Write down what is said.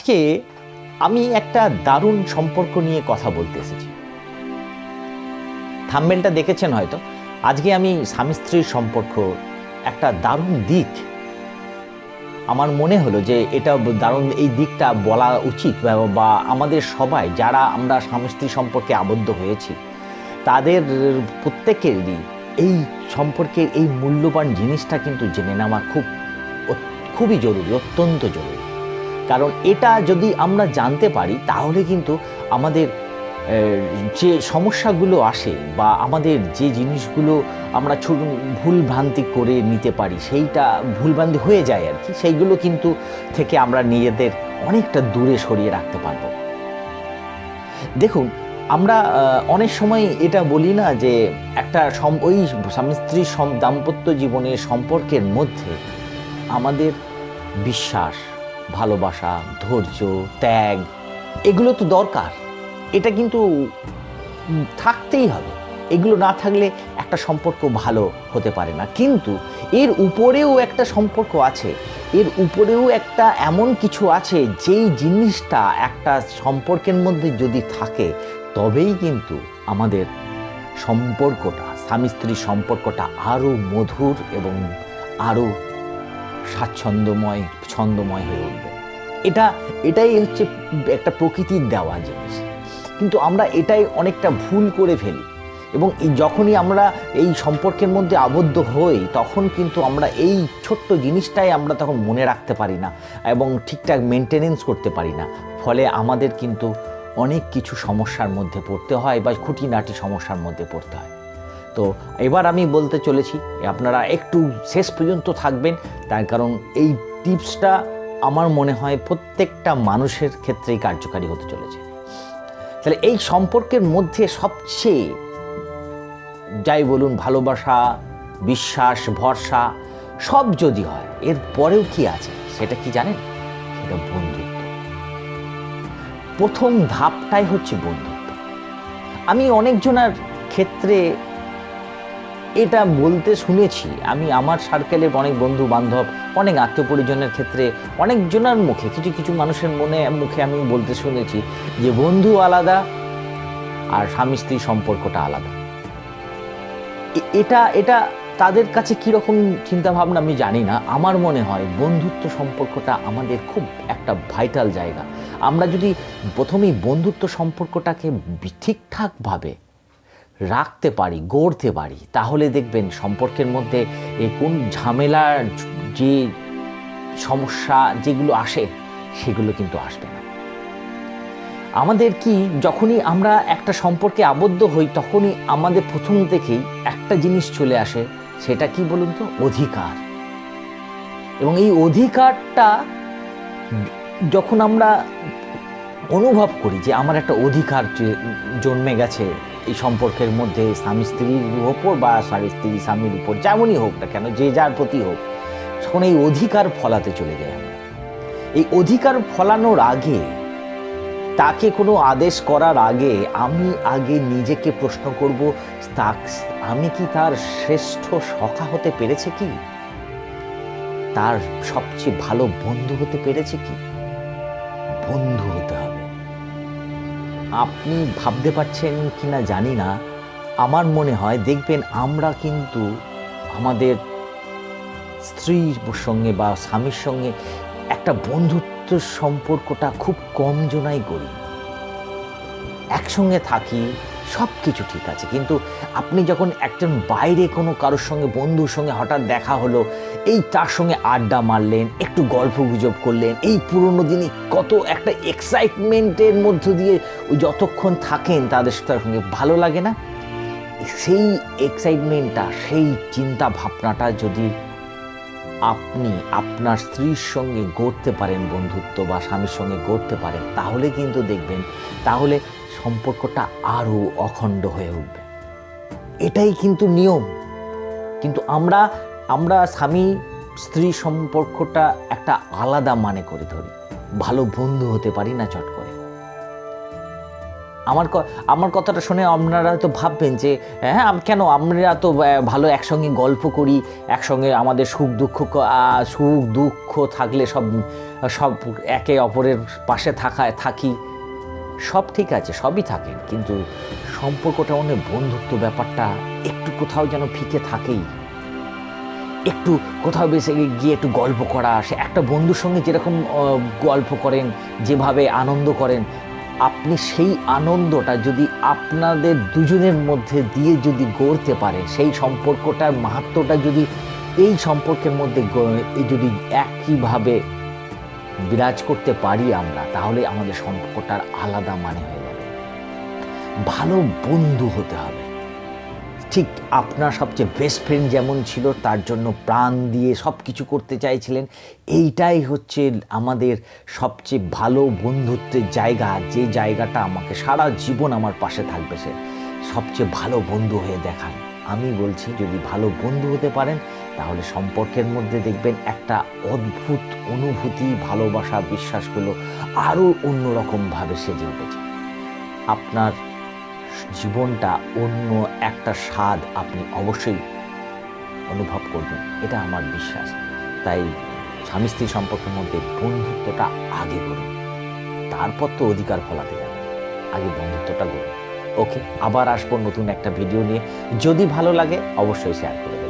আজকে আমি একটা দারুণ সম্পর্ক নিয়ে কথা বলতে এসেছি। থাম্বনেলটা দেখেছেন হয়তো। আজকে আমি স্বামী স্ত্রীর সম্পর্ক একটা দারুণ দিক আমার মনে হলো যে এটা দারুণ, এই দিকটা বলা উচিত বা আমাদের সবাই যারা আমরা স্বামী স্ত্রী সম্পর্কে আবদ্ধ হয়েছি তাদের প্রত্যেকেরই এই সম্পর্কের এই মূল্যবান জিনিসটা কিন্তু জেনে নেওয়া খুবই জরুরি, অত্যন্ত জরুরি। কারণ এটা যদি আমরা জানতে পারি তাহলে কিন্তু আমাদের যে সমস্যাগুলো আসে বা আমাদের যে জিনিসগুলো আমরা ভুলভ্রান্তি করে নিতে পারি, সেইটা ভুলভ্রান্তি হয়ে যায় আর কি, সেইগুলো কিন্তু থেকে আমরা নিজেদের অনেকটা দূরে সরিয়ে রাখতে পারব। দেখুন, আমরা অনেক সময় এটা বলি না যে একটা ওই স্বামী স্ত্রী দাম্পত্য জীবনের সম্পর্কের মধ্যে আমাদের বিশ্বাস, ভালোবাসা, ধৈর্য, ত্যাগ এগুলো তো দরকার। এটা কিন্তু থাকতেই হবে। এগুলো না থাকলে একটা সম্পর্ক ভালো হতে পারে না। কিন্তু এর উপরেও একটা সম্পর্ক আছে, এর উপরেও একটা এমন কিছু আছে যেই জিনিসটা একটা সম্পর্কের মধ্যে যদি থাকে তবেই কিন্তু আমাদের সম্পর্কটা, স্বামী স্ত্রীর সম্পর্কটা আরও মধুর এবং আরও ছন্দময় হয়ে উঠবে। এটাই হচ্ছে একটা প্রকৃতির দেওয়া জিনিস। কিন্তু আমরা এটাই অনেকটা ভুল করে ফেলি এবং যখনই আমরা এই সম্পর্কের মধ্যে আবদ্ধ হই তখন কিন্তু আমরা এই ছোট্ট জিনিসটাই আমরা তখন মনে রাখতে পারি না এবং ঠিকঠাক মেনটেনেন্স করতে পারি না। ফলে আমাদের কিন্তু অনেক কিছু সমস্যার মধ্যে পড়তে হয় বা খুঁটিনাটি সমস্যার মধ্যে পড়তে হয়। তো এবার আমি বলতে চলেছি, আপনারা একটু শেষ পর্যন্ত থাকবেন, তার কারণ এই টিপসটা আমার মনে হয় প্রত্যেকটা মানুষের ক্ষেত্রেই কার্যকারী হতে চলেছে। তাহলে এই সম্পর্কের মধ্যে সবচেয়ে যাই বলুন, ভালোবাসা, বিশ্বাস, ভরসা সব যদি হয়, এর পরেও কি আছে সেটা কি জানেন? সেটা বন্ধুত্ব। প্রথম ধাপটাই হচ্ছে বন্ধুত্ব। আমি অনেকজনের ক্ষেত্রে এটা বলতে শুনেছি, আমি আমার সার্কেলের অনেক বন্ধু বান্ধব, অনেক আত্মীয় পরিজনের ক্ষেত্রে অনেকজনের মুখে, কিছু মানুষের মুখে আমি বলতে শুনেছি যে বন্ধু আলাদা আর স্বামী স্ত্রী সম্পর্কটা আলাদা। এটা তাদের কাছে কীরকম চিন্তাভাবনা আমি জানি না। আমার মনে হয় বন্ধুত্ব সম্পর্কটা আমাদের খুব একটা ভাইটাল জায়গা। আমরা যদি প্রথমেই বন্ধুত্ব সম্পর্কটাকে ঠিকঠাকভাবে রাখতে পারি, গড়তে পারি, তাহলে দেখবেন সম্পর্কের মধ্যে কোন ঝামেলার যে সমস্যা যেগুলো আসে সেগুলো কিন্তু আসবে না। আমাদের কি যখনই আমরা একটা সম্পর্কে আবদ্ধ হই তখনই আমাদের প্রথম থেকেই একটা জিনিস চলে আসে, সেটা কি বলুন তো? অধিকার। এবং এই অধিকারটা যখন আমরা অনুভব করি যে আমার একটা অধিকার জন্মে গেছে এই সম্পর্কের মধ্যে, স্বামী স্ত্রীর ওপর বা স্বামী স্ত্রী স্বামীর উপর, যেমনই হোক না কেন, যে যার প্রতি হোক, তখন এই অধিকার ফলাতে চলে যাই আমরা। এই অধিকার ফলানোর আগে, তাকে কোনো আদেশ করার আগে আমি আগে নিজেকে প্রশ্ন করব, আমি কি তার শ্রেষ্ঠ সখা হতে পেরেছে কি? তার সবচেয়ে ভালো বন্ধু হতে পেরেছে কি? বন্ধু হতে হবে। আপনি ভাবতে পারছেন কিনা জানি না, আমার মনে হয় দেখবেন আমরা কিন্তু আমাদের স্ত্রীর সঙ্গে বা স্বামীর সঙ্গে একটা বন্ধুত্ব সম্পর্কটা খুব কম জনাই করি। একসঙ্গে থাকি, সব কিছু ঠিক আছে, কিন্তু আপনি যখন একজন বাইরে কোনো কারোর সঙ্গে, বন্ধুর সঙ্গে হঠাৎ দেখা হলো, এই তার সঙ্গে আড্ডা মারলেন, একটু গল্প গুজব করলেন, এই পুরনো দিনই কত একটা এক্সাইটমেন্টের মধ্য দিয়ে যতক্ষণ থাকেন তাদের সঙ্গে, ভালো লাগে না? সেই এক্সাইটমেন্টটা, সেই চিন্তা ভাবনাটা যদি আপনি আপনার স্ত্রীর সঙ্গে গড়তে পারেন, বন্ধুত্ব বা স্বামীর সঙ্গে গড়তে পারেন, তাহলে কিন্তু দেখবেন তাহলে সম্পর্কটা আরও অখণ্ড হয়ে উঠবে। এটাই কিন্তু নিয়ম। কিন্তু আমরা স্বামী স্ত্রী সম্পর্কটা একটা আলাদা মানে করে ধরি, ভালো বন্ধু হতে পারি না চট করে। আমার কথাটা শুনে আপনারা হয়তো ভাববেন যে হ্যাঁ কেন আমরা তো ভালো একসঙ্গে গল্প করি, একসঙ্গে আমাদের সুখ দুঃখ থাকলে সব একে অপরের পাশে থাকি, সব ঠিক আছে, সবই থাকে, কিন্তু সম্পর্কটা মানে বন্ধুত্ব ব্যাপারটা একটু কোথাও যেন ফিকে থাকেই। একটু কোথাও বেশি গিয়ে একটু গল্প করা, সে একটা বন্ধুর সঙ্গে যেরকম গল্প করেন, যেভাবে আনন্দ করেন, আপনি সেই আনন্দটা যদি আপনাদের দুজনের মধ্যে দিয়ে যদি গড়তে পারেন, সেই সম্পর্কটার মাহাত্ম্যটা যদি এই সম্পর্কের মধ্যে যদি একইভাবে বিরাজ করতে পারি আমরা, তাহলে আমাদের সম্পর্কটার আলাদা মানে হয়ে যাবে। ভালো বন্ধু হতে হবে। ঠিক আপনার সবচেয়ে বেস্ট ফ্রেন্ড যেমন ছিল, তার জন্য প্রাণ দিয়ে সব কিছু করতে চাইছিলেন, এইটাই হচ্ছে আমাদের সবচেয়ে ভালো বন্ধুত্বের জায়গা, যে জায়গাটা আমাকে সারা জীবন আমার পাশে থাকবে। সে সবচেয়ে ভালো বন্ধু হয়ে দেখান। আমি বলছি, যদি ভালো বন্ধু হতে পারেন, তাহলে সম্পর্কের মধ্যে দেখবেন একটা অদ্ভুত অনুভূতি, ভালোবাসা, বিশ্বাসগুলো আরও অন্যরকমভাবে সেজে উঠেছে। আপনার জীবনটা অন্য একটা স্বাদ আপনি অবশ্যই অনুভব করবেন, এটা আমার বিশ্বাস। তাই স্বামী স্ত্রী সম্পর্কের মধ্যে বন্ধুত্বটা আগে করুন, তারপর তো অধিকার ফলাতে যাবেন, আগে বন্ধুত্বটা করুন। ওকে, আবার আসবো নতুন একটা ভিডিও নিয়ে। যদি ভালো লাগে অবশ্যই শেয়ার করে দেবেন।